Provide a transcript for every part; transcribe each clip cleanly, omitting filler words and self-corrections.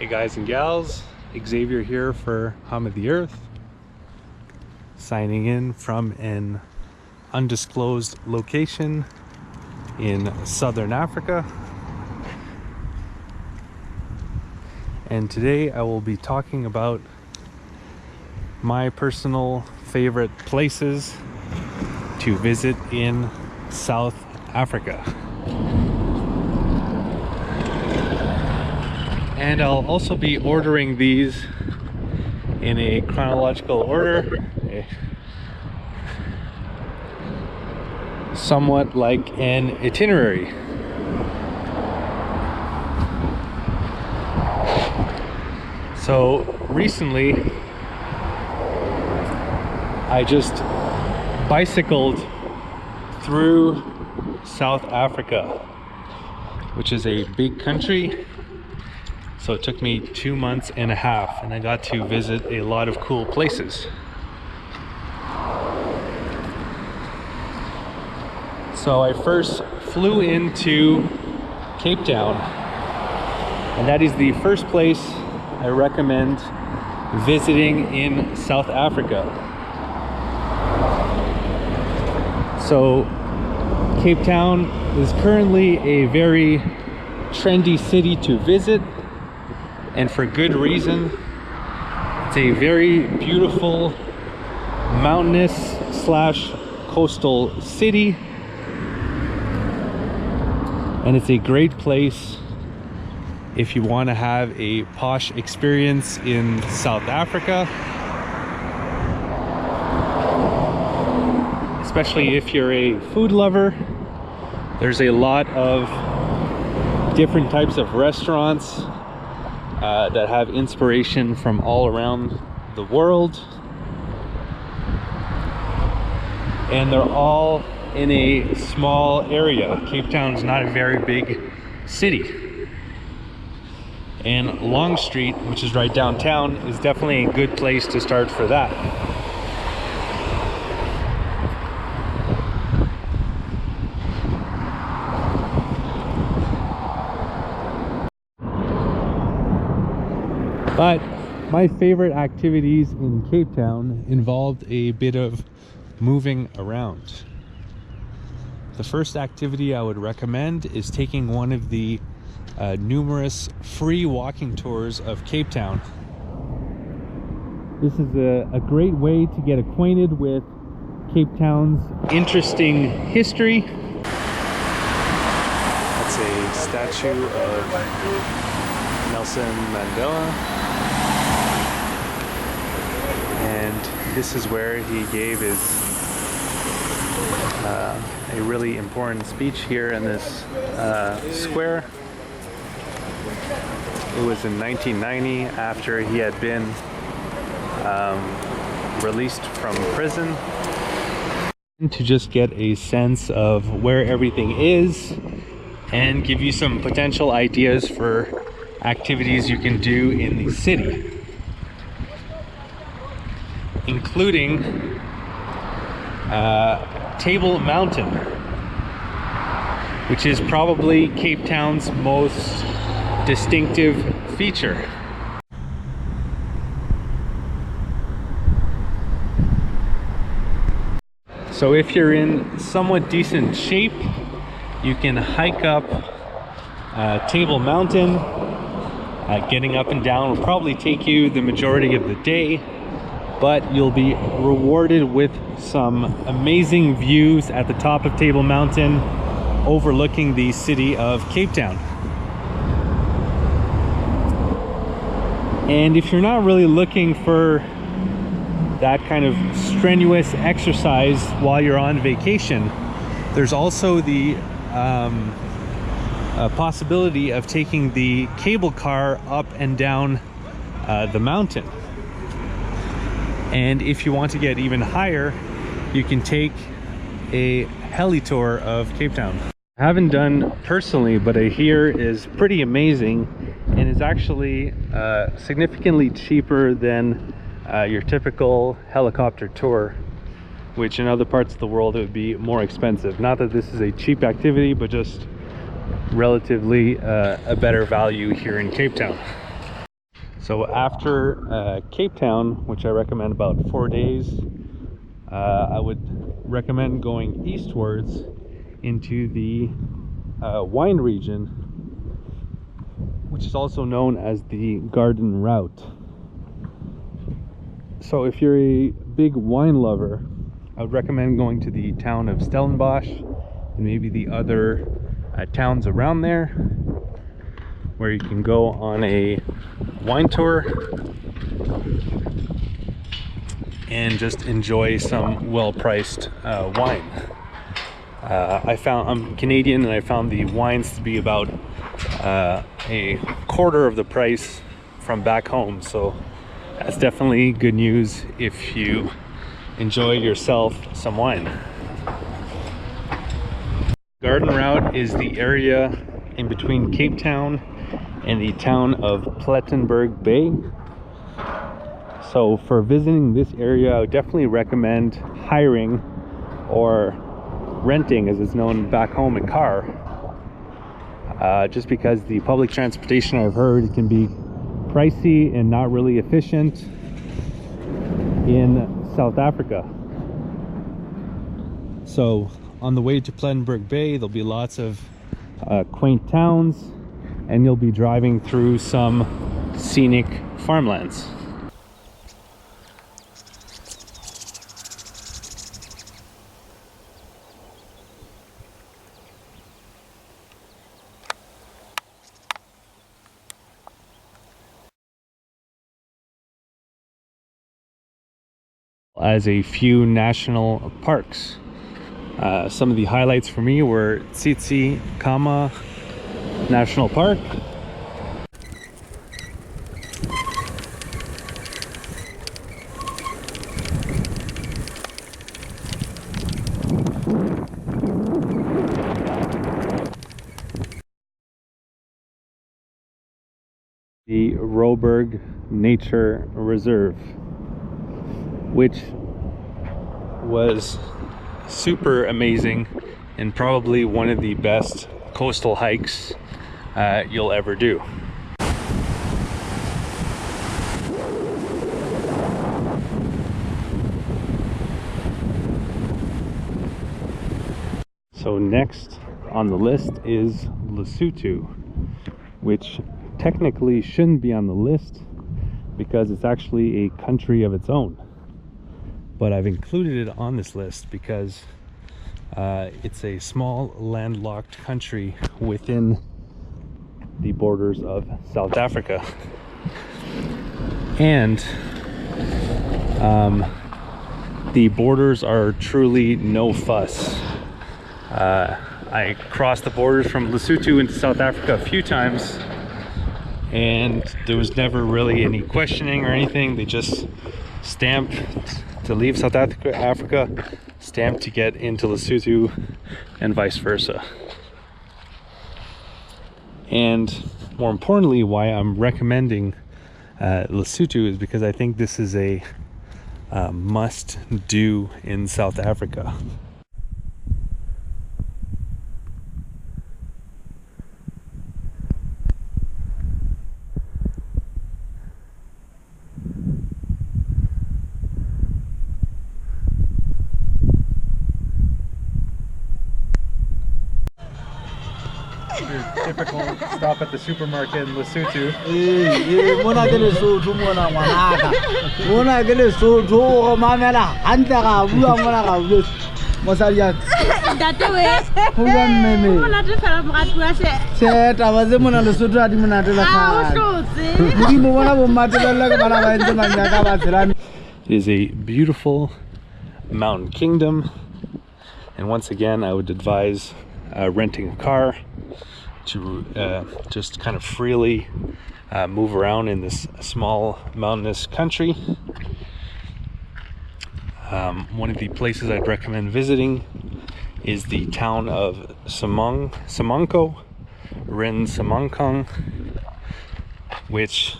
Hey guys and gals, Xavier here for Hum of the Earth, signing in from an undisclosed location in southern Africa. And today I will be talking about my personal favorite places to visit in South Africa. And I'll also be ordering these in a chronological order, somewhat like an itinerary. So recently I just bicycled through South Africa, which is a big country. So it took me 2 months and a half, and I got to visit a lot of cool places. So I first flew into Cape Town, and that is the first place I recommend visiting in South Africa. So Cape Town is currently a very trendy city to visit, and for good reason. It's a very beautiful mountainous slash coastal city, and it's a great place if you want to have a posh experience in South Africa, especially if you're a food lover. There's a lot of different types of restaurants that have inspiration from all around the world, and they're all in a small area. Cape Town is not a very big city, and Long Street, which is right downtown, is definitely a good place to start for that. But my favorite activities in Cape Town involved a bit of moving around. The first activity I would recommend is taking one of the numerous free walking tours of Cape Town. This is a great way to get acquainted with Cape Town's interesting history. That's a statue of Nelson Mandela. And this is where he gave his a really important speech here in this square. It was in 1990, after he had been released from prison, to just get a sense of where everything is and give you some potential ideas for activities you can do in the city, including Table Mountain, which is probably Cape Town's most distinctive feature. So if you're in somewhat decent shape, you can hike up Table Mountain. Getting up and down will probably take you the majority of the day, but you'll be rewarded with some amazing views at the top of Table Mountain, overlooking the city of Cape Town. And if you're not really looking for that kind of strenuous exercise while you're on vacation, there's also the possibility of taking the cable car up and down the mountain. And if you want to get even higher, you can take a heli tour of Cape Town. I haven't done personally, but I hear is pretty amazing, and is actually significantly cheaper than your typical helicopter tour, which in other parts of the world it would be more expensive. Not that this is a cheap activity, but just relatively a better value here in Cape Town. So after Cape Town, which I recommend about 4 days, I would recommend going eastwards into the wine region, which is also known as the Garden Route. So if you're a big wine lover, I would recommend going to the town of Stellenbosch and maybe the other towns around there, where you can go on a wine tour and just enjoy some well-priced wine. I'm Canadian, and I found the wines to be about a quarter of the price from back home, so that's definitely good news if you enjoy yourself some wine. Garden Route is the area in between Cape Town and the town of Plettenberg Bay. So for visiting this area, I would definitely recommend hiring or renting, as it's known back home, a car. Just because the public transportation, I've heard, it can be pricey and not really efficient in South Africa. So on the way to Plettenberg Bay, there'll be lots of quaint towns, and you'll be driving through some scenic farmlands. As a few national parks. Some of the highlights for me were Tsitsi Kama National Park, the Roberg Nature Reserve, which was super amazing and probably one of the best coastal hikes you'll ever do. So next on the list is Lesotho, which technically shouldn't be on the list because it's actually a country of its own. But I've included it on this list because it's a small landlocked country within the borders of South Africa. And the borders are truly no fuss. I crossed the borders from Lesotho into South Africa a few times, and there was never really any questioning or anything. They just stamped to leave South Africa, stamped to get into Lesotho, and vice versa. And more importantly, why I'm recommending Lesotho is because I think this is a must do in South Africa. Your typical stop at the supermarket in Lesotho. It is a beautiful mountain kingdom, and once again I would advise renting a car to just kind of freely move around in this small mountainous country. One of the places I'd recommend visiting is the town of Samanko, Rin Samankong, which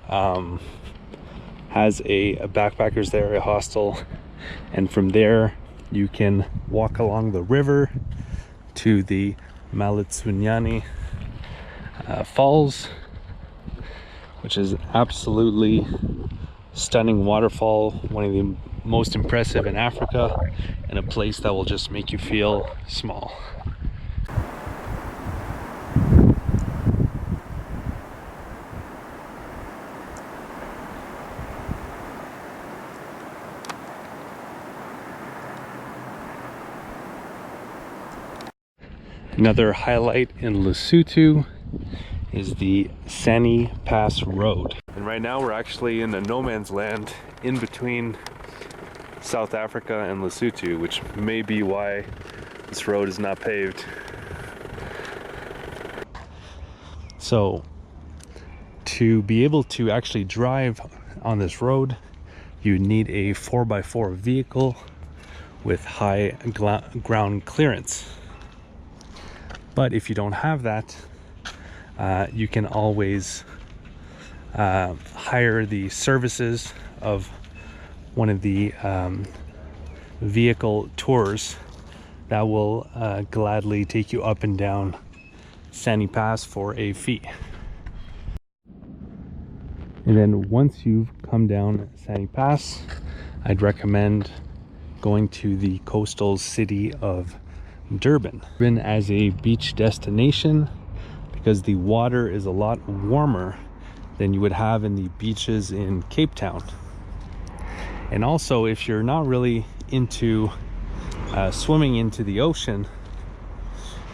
has a backpackers there, a hostel, and from there you can walk along the river to the Malitsunyani Falls, which is absolutely stunning waterfall, one of the most impressive in Africa, and a place that will just make you feel small. Another highlight in Lesotho is the Sani Pass Road. And right now we're actually in a no man's land in between South Africa and Lesotho, which may be why this road is not paved. So to be able to actually drive on this road, you need a 4x4 vehicle with high ground clearance. But if you don't have that, you can always hire the services of one of the vehicle tours that will gladly take you up and down Sani Pass for a fee. And then once you've come down Sani Pass, I'd recommend going to the coastal city of Durban as a beach destination, because the water is a lot warmer than you would have in the beaches in Cape Town. And also, if you're not really into swimming into the ocean,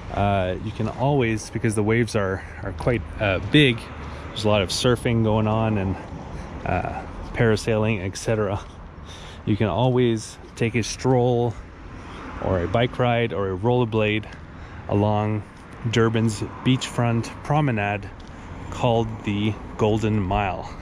you can always, because the waves are quite big, there's a lot of surfing going on and parasailing, etc. You can always take a stroll or a bike ride or a rollerblade along Durban's beachfront promenade called the Golden Mile.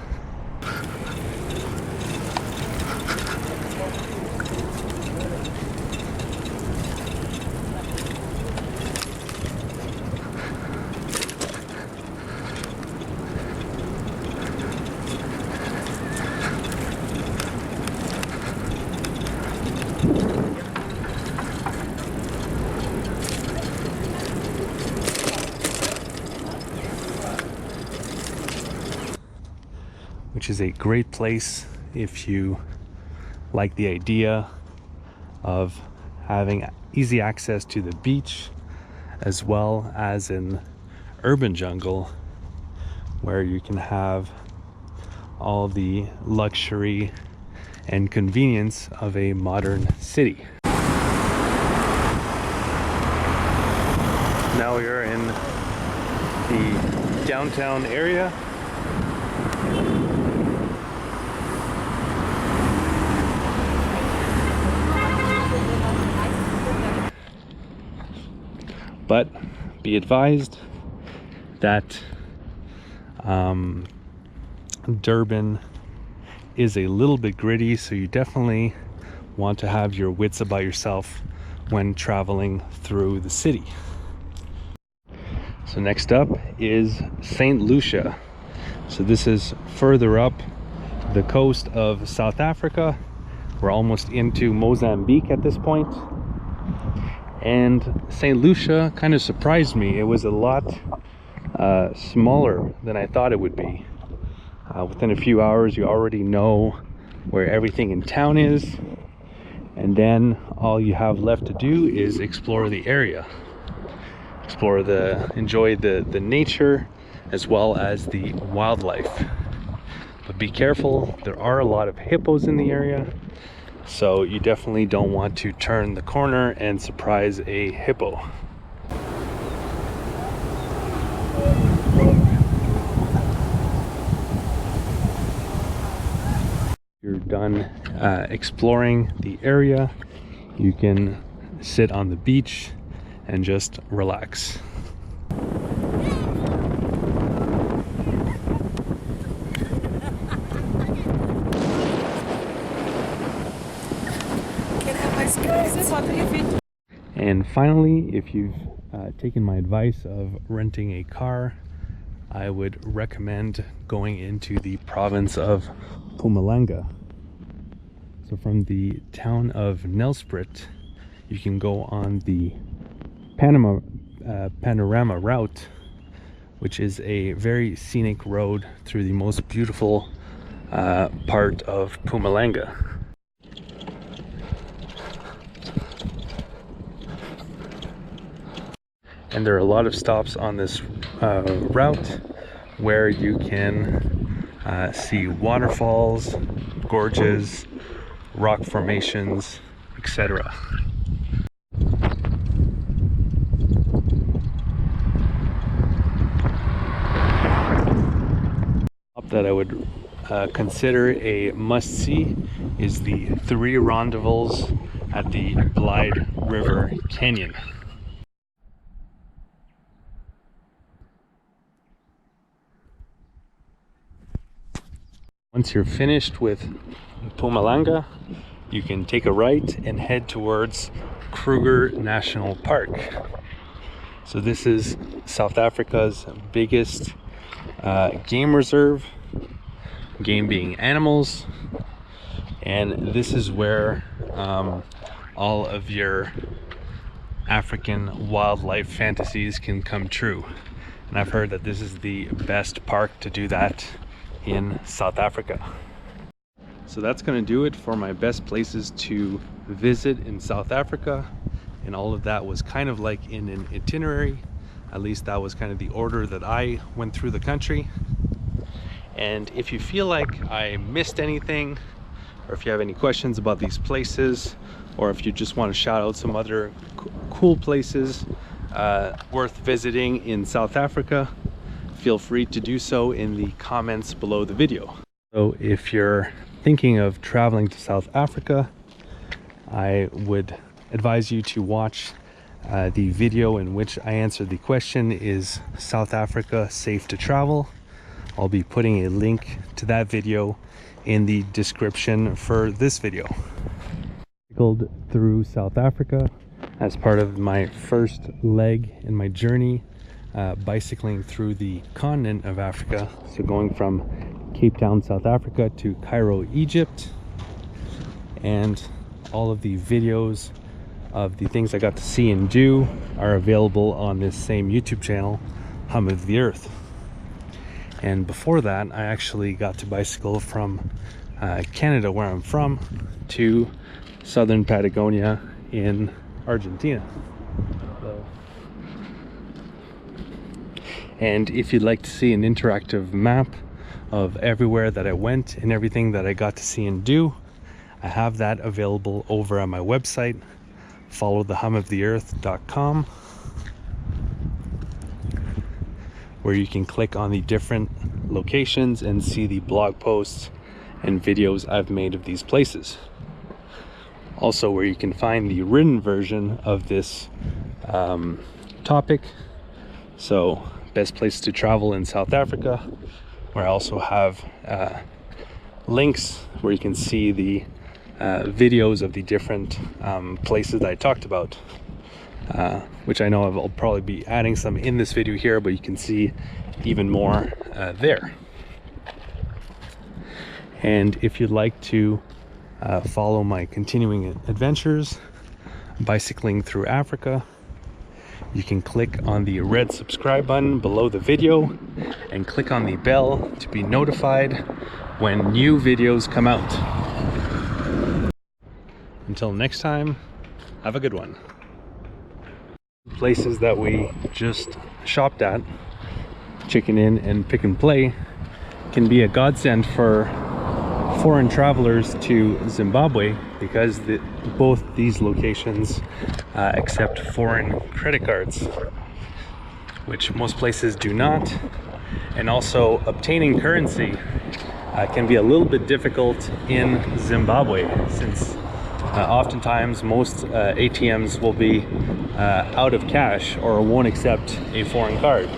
Which is a great place if you like the idea of having easy access to the beach, as well as an urban jungle where you can have all the luxury and convenience of a modern city. Now we are in the downtown area. But be advised that Durban is a little bit gritty, so you definitely want to have your wits about yourself when traveling through the city. So next up is St. Lucia. So this is further up the coast of South Africa. We're almost into Mozambique at this point. And St. Lucia kind of surprised me. It was a lot smaller than I thought it would be. Within a few hours, you already know where everything in town is. And then all you have left to do is explore the area. Enjoy the nature as well as the wildlife. But be careful, there are a lot of hippos in the area. So you definitely don't want to turn the corner and surprise a hippo. You're done exploring the area, you can sit on the beach and just relax. And finally, if you've taken my advice of renting a car, I would recommend going into the province of Mpumalanga. So from the town of Nelspruit, you can go on the panorama route, which is a very scenic road through the most beautiful part of Mpumalanga. And there are a lot of stops on this route where you can see waterfalls, gorges, rock formations, etc. That I would consider a must-see is the 3 rondables at the Blyde River Canyon. Once you're finished with Mpumalanga, you can take a right and head towards Kruger National Park. So this is South Africa's biggest game reserve, game being animals, and this is where all of your African wildlife fantasies can come true. And I've heard that this is the best park to do that in South Africa. So that's going to do it for my best places to visit in South Africa, and all of that was kind of like in an itinerary. At least that was kind of the order that I went through the country. And if you feel like I missed anything, or if you have any questions about these places, or if you just want to shout out some other cool places worth visiting in South Africa, feel free to do so in the comments below the video. So if you're thinking of traveling to South Africa, I would advise you to watch the video in which I answered the question, is South Africa safe to travel? I'll be putting a link to that video in the description for this video. I cycled through South Africa as part of my first leg in my journey, bicycling through the continent of Africa. So going from Cape Town, South Africa to Cairo, Egypt, and all of the videos of the things I got to see and do are available on this same YouTube channel, Hum of the Earth. And before that, I actually got to bicycle from Canada, where I'm from, to southern Patagonia in Argentina. And if you'd like to see an interactive map of everywhere that I went and everything that I got to see and do, I have that available over on my website, followthehumoftheearth.com, where you can click on the different locations and see the blog posts and videos I've made of these places. Also, where you can find the written version of this topic. So, best place to travel in South Africa, where I also have links where you can see the videos of the different places that I talked about, which I know I'll probably be adding some in this video here, but you can see even more there. And if you'd like to follow my continuing adventures bicycling through Africa, you can click on the red subscribe button below the video and click on the bell to be notified when new videos come out. Until next time, have a good one. Places that we just shopped at, Chicken Inn and Pick and Play, can be a godsend for foreign travelers to Zimbabwe, because both these locations accept foreign credit cards, which most places do not. And also obtaining currency can be a little bit difficult in Zimbabwe, since oftentimes most ATMs will be out of cash or won't accept a foreign card.